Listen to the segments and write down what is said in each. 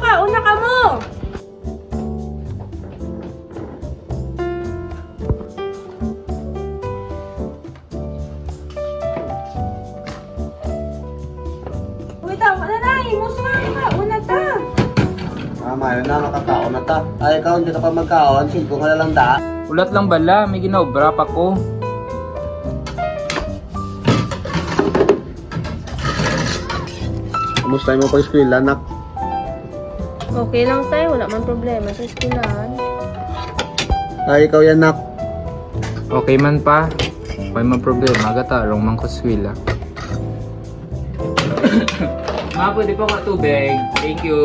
ka, una ka mo! Uy, tao ka na na, imuso ka, una ta! Mama, yun na, makakaon na ta. Ay, ikaw, hindi ka pa magkaon. Silko ka na lang da. Ulat lang bala, may ginaobra pa ko. Kumusta mo pa eskwela, anak? Okay lang tayo, wala man problema sa eskwelahan. Ay, ikaw yan, nak. Okay man pa. May man problema, gatarong man kuswila. Ma, pwede po ka tubig. Thank you.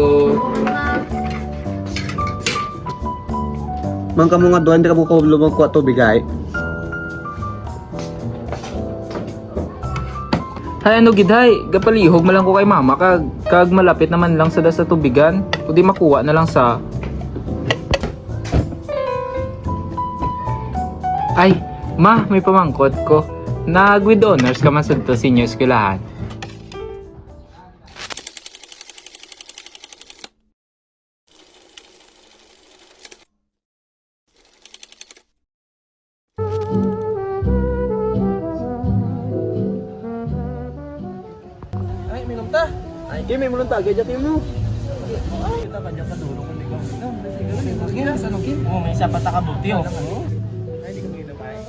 Man ka mo nga doon, hindi ka mo lumagkuha tubig, ay. Hay ano gidhay, gapalihog malang ko kay mama kag malapit naman lang sa tubigan. Kundi makuha na lang sa. Ay, ma, may pamangkot ko. Nag with honors ka man sa senior eskwelahan. Ay, minum ta. Ay, may minum ta. Gaya jatin mo. Kita ka dyan kadulong kung ikaw. Sige na, sanong kim? Oo, may isa pa takabuti, oh. Ay, hindi ko minum, ay.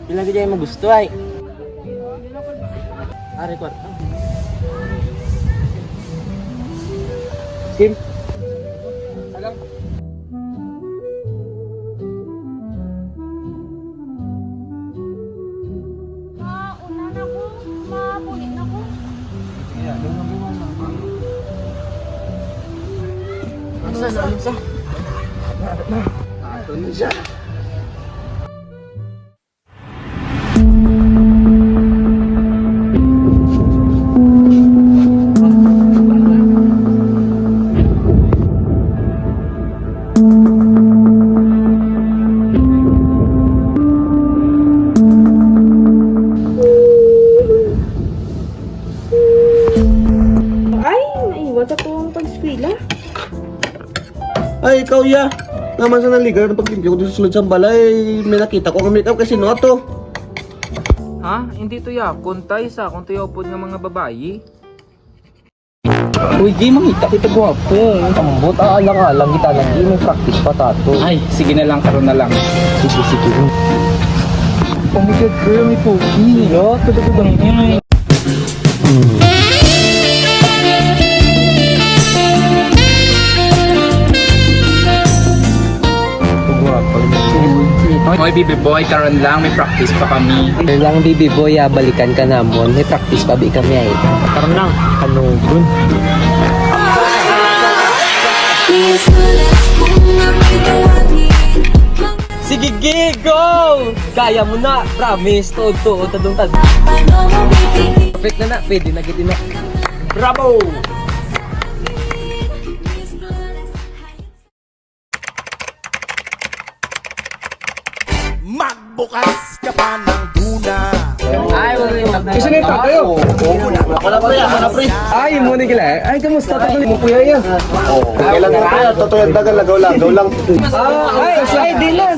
Ilang ka dyan yung magusto, ay. Ari, kwart. Kim? Alam. Una na ko, mapulit na ko. Alisa. Ito na siya. Ay, naiwan sa kong pag-eskwela. Ay, ikaw ya. Naman sa naligaw ng pagtimpyo ko dito sa sulod sa balay. May nakita ko kami ikaw kasi no to. Ha? Hindi to yakon tay sa kung to yapod ng mga babayi. Uy, di mangita kita gwapo. Tambot, aalang-alang kita lang. Di may practice pa tato. Ay, sige na lang, karon na lang. Sige, sige. Oh my God, girl, may pogi. Yo, tuloy ko lang. Hoy, baby boy, karon lang, may practice pa kami. Lang, baby boy, balikan ka namon. May practice pa, kami ay. Karoon lang. Ano, dun? Sige, gig, go! Kaya mo na, promise. Tuod, tadong tag. Perfect na na, pwede na, giti na. Bravo! Magbukas ka pa ng duna. Ay, isa na ito, tayo. Wala pa yan, wala pre. Ay, mo ni kila. Ay, kamusta? Tagal mo kuya yan. Kailan na pre, totoo yan dagal, lagaw lang. Ay, di na.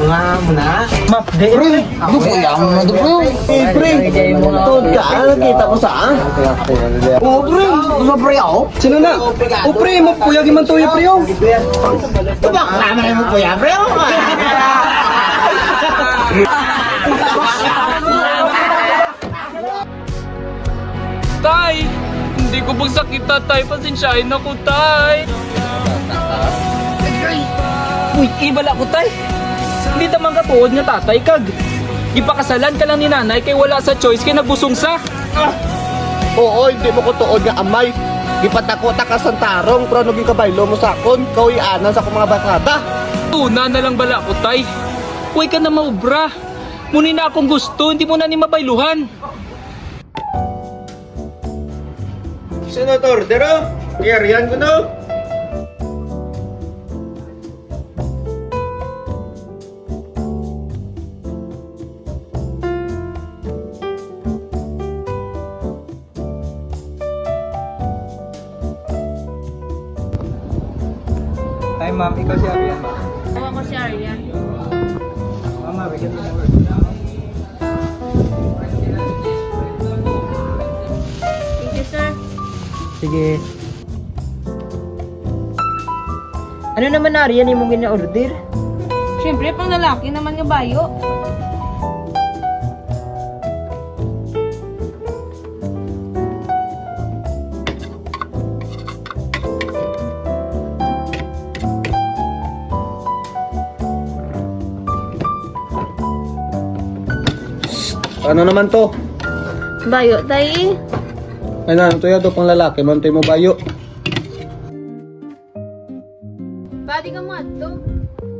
Nga mo na. Map, di. Pre, kuya mo na do, bro. Pre, tuod ka, nakita ko saan? Oo pre, gusto pre ako? Sino na? O pre, mo kuya giman tuyo pre yo. Tubak naman mo po yan pre. Tay! Hindi ko pong sakit tay, pasensyahin ako tay. Uy, ibala ko tay. Hindi tamang katuod nga tatay kag. Ipakasalan ka lang ni nanay kay wala sa choice kay nagbusong sa. Oo, hindi mo ko tuod nga amay. Ipatakota ka sa tarong, pero naging kabaylo mo sakon, kawianan sa akong mga bakata. Tuna na lang bala ko tay. Uy ka na maubra. Muni na akong gusto, hindi mo na ni mabailuhan. Senator, dero, kiyarihan ko no? ma'am. Ikaw si Arian, ma'am. Ako si Arya. Mama, bigyan mo. Thank you, sir. Sige. Ano naman Arian yung mong gina-order? Siyempre, pang lalaki naman nga bayo. Ano naman to? Bayo, tay. Ano to yan? Ito pang lalaki. Mantay mo bayo. Pwede ka mo ato.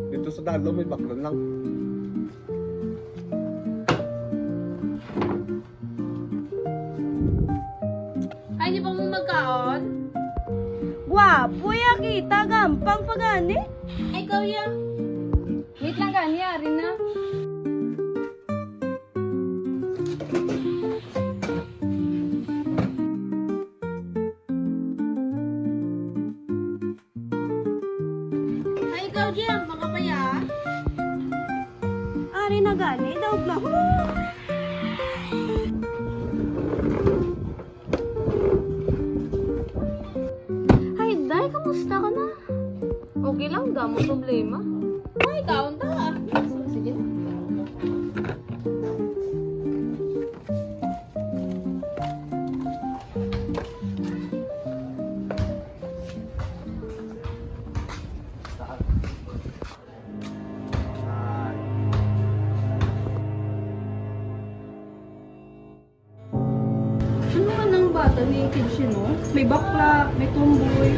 Dito sa dalo, may baklan lang. Ay, di pa mo magkaon? Gwapo ya kita, gampang pa gani. Ay, ikaw ya. Wait lang gani, ari na. Ay, ikaw diyan, baka pa ya. Ari na gani, daw lang. Ay, Day, kamusta ka na? Okay lang, damo problema. Ay, kaon ta. Sige na. Ano ka ng bata ni Kitchen, no? May bakla, may tomboy.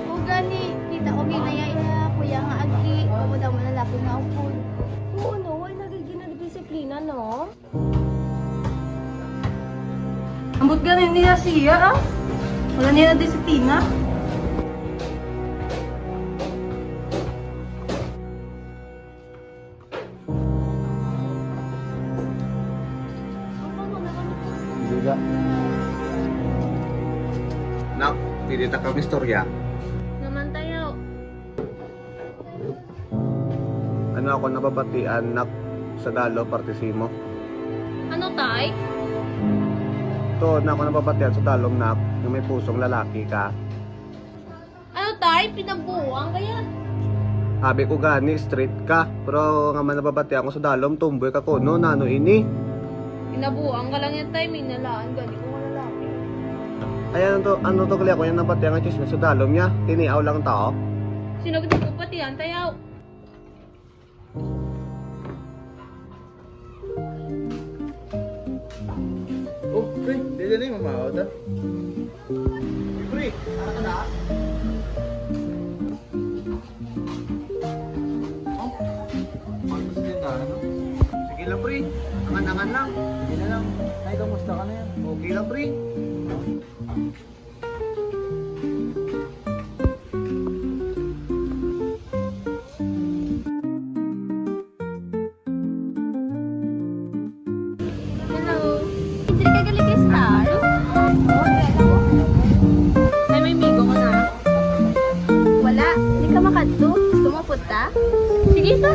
O gani, kita ko ginayaya, kuya nga agi, kamuda mo na lapon nga upon. Oo, no? Wala nagiging na disiplina, no? Ambot ganin niya siya, ah. Wala niya na disiplina. Juga. Nak, tidak kami istorya. Naman tayo. Ano ako nababatian, nak, sa dalo, partisimo. Ano, tay? To, na ako nababatian sa dalom, nak, yung may pusong lalaki ka. Ano, tay? Pinabuang kaya? Sabi ko gani, straight ka. Pero nga man nababatian ko sa dalom, tumboy ka ko, no, nano ini. Pinabuang ka lang yan, tay. May nalaan. Gali ko nga lalaki. Ay, ano to kaya ko yung nabatian nga chismis sa dalom niya. Tiniaw lang tao. Sinagod ko pati yan, tayaw. Oh, pre, dito na yung mamawad, ha? Pre, ano ka na? Oh, magpos din na, ano? Sige lang, pre. Angan-angan lang. Sige na lang. Ay, kamusta ka na yan? Okay lang, pre. Hello. Hindi ka galing kay Star? Ay, may migo ka na. Wala, hindi ka makadto. Gusto mo punta? Sige ta.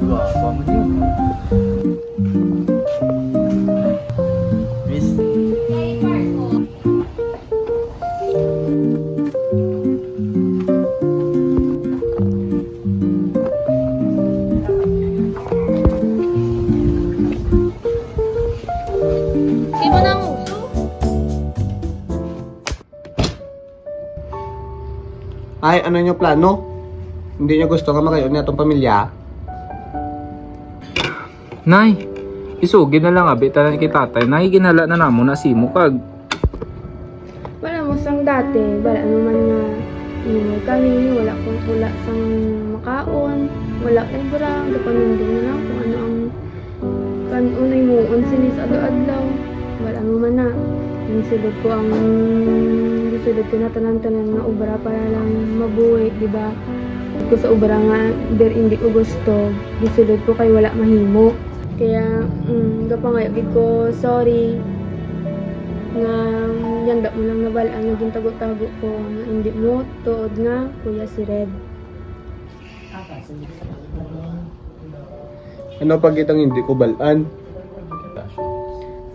Gapa mo yun. Miss, Di mo na ang uso. ay, ano nyo plano? Hindi nyo gusto nga makayon na itong pamilya? Nay, isugid na lang abi tanan kay tatay. Nay, ginala na namo na simo kag. Wala mo sang dati. Wala naman nga ingay kami. Wala sang makaon. Wala ubra. Gapanundong na lang kung ano ang kanunay mo. Ang sinis adlaw-adlaw. Wala naman na. Yung silod ko ang gisulod ko na tanan-tanan nga ubra para lang mabuhay, di ba? Ko sa ubra nga, der hindi ko gusto. Gisulod ko kay wala mahimo. Kaya, gapangayagid ko, sorry. Nga, yanda mo lang nabalaan, naging tago-tago ko. Nga hindi mo, tuod nga, kuya si Red. Ano pag itang hindi ko balaan?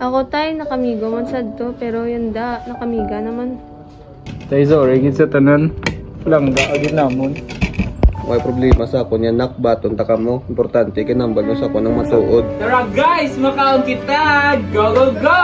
Ako tay, nakamigo man sad to, pero yanda, nakamiga naman. Tay, sorry, gid sa tanan. Langga, agad namon. May problema sa ako niya, nakbaton ta ka mo. Importante, kinambal mo sa ako ng matuod. Tara guys, makaon kita! Go, go, go!